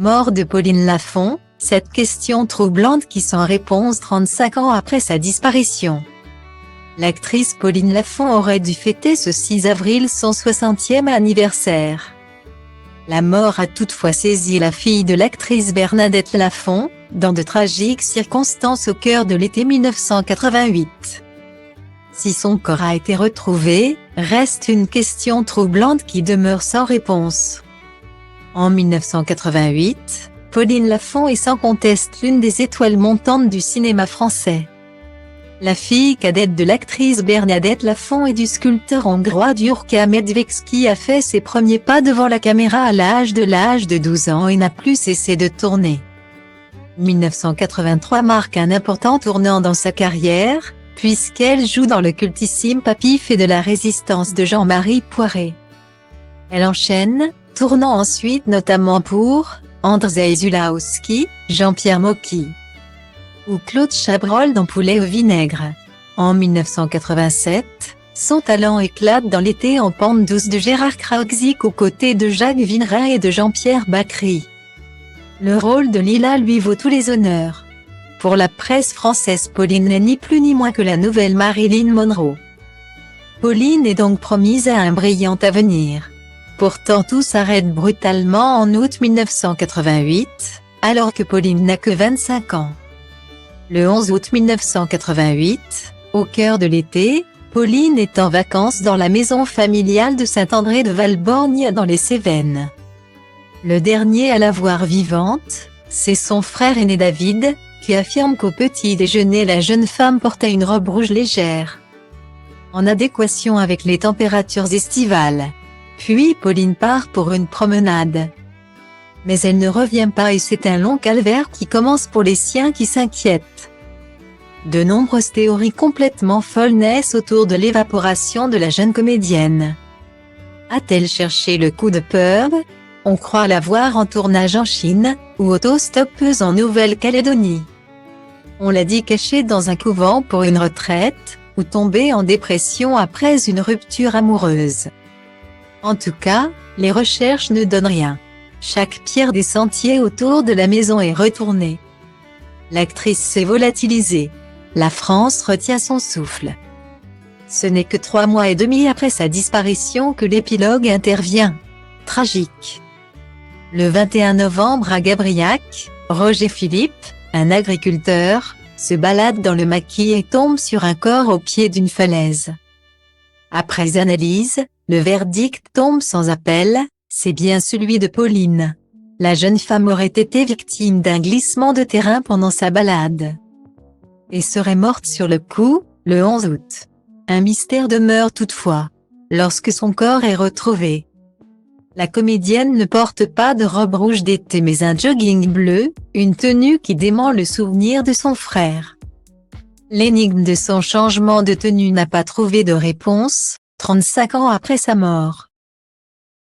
Mort de Pauline Lafont, cette question troublante qui sans réponse 35 ans après sa disparition. L'actrice Pauline Lafont aurait dû fêter ce 6 avril son 60e anniversaire. La mort a toutefois saisi la fille de l'actrice Bernadette Lafont, dans de tragiques circonstances au cœur de l'été 1988. Si son corps a été retrouvé, reste une question troublante qui demeure sans réponse. En 1988, Pauline Lafont est sans conteste l'une des étoiles montantes du cinéma français. La fille cadette de l'actrice Bernadette Lafont et du sculpteur hongrois Gyurcsa Medvecki a fait ses premiers pas devant la caméra à l'âge de 12 ans et n'a plus cessé de tourner. 1983 marque un important tournant dans sa carrière, puisqu'elle joue dans le cultissime Papy fait de la Résistance de Jean-Marie Poiret. Elle enchaîne, tournant ensuite notamment pour Andrzej Zulawski, Jean-Pierre Mocky ou Claude Chabrol dans Poulet au vinaigre. En 1987, son talent éclate dans L'été en pente douce de Gérard Krauzik aux côtés de Jacques Villeray et de Jean-Pierre Bacri. Le rôle de Lila lui vaut tous les honneurs. Pour la presse française, Pauline n'est ni plus ni moins que la nouvelle Marilyn Monroe. Pauline est donc promise à un brillant avenir. Pourtant tout s'arrête brutalement en août 1988, alors que Pauline n'a que 25 ans. Le 11 août 1988, au cœur de l'été, Pauline est en vacances dans la maison familiale de Saint-André de Valborgne dans les Cévennes. Le dernier à la voir vivante, c'est son frère aîné David, qui affirme qu'au petit déjeuner la jeune femme portait une robe rouge légère, en adéquation avec les températures estivales. Puis Pauline part pour une promenade. Mais elle ne revient pas et c'est un long calvaire qui commence pour les siens qui s'inquiètent. De nombreuses théories complètement folles naissent autour de l'évaporation de la jeune comédienne. A-t-elle cherché le coup de peur? On croit la voir en tournage en Chine, ou autostoppeuse en Nouvelle-Calédonie. On l'a dit cachée dans un couvent pour une retraite, ou tombée en dépression après une rupture amoureuse. En tout cas, les recherches ne donnent rien. Chaque pierre des sentiers autour de la maison est retournée. L'actrice s'est volatilisée. La France retient son souffle. Ce n'est que 3 mois et demi après sa disparition que l'épilogue intervient. Tragique. Le 21 novembre à Gabriac, Roger Philippe, un agriculteur, se balade dans le maquis et tombe sur un corps au pied d'une falaise. Après analyse, le verdict tombe sans appel, c'est bien celui de Pauline. La jeune femme aurait été victime d'un glissement de terrain pendant sa balade et serait morte sur le coup, le 11 août. Un mystère demeure toutefois, lorsque son corps est retrouvé. La comédienne ne porte pas de robe rouge d'été mais un jogging bleu, une tenue qui dément le souvenir de son frère. L'énigme de son changement de tenue n'a pas trouvé de réponse, 35 ans après sa mort.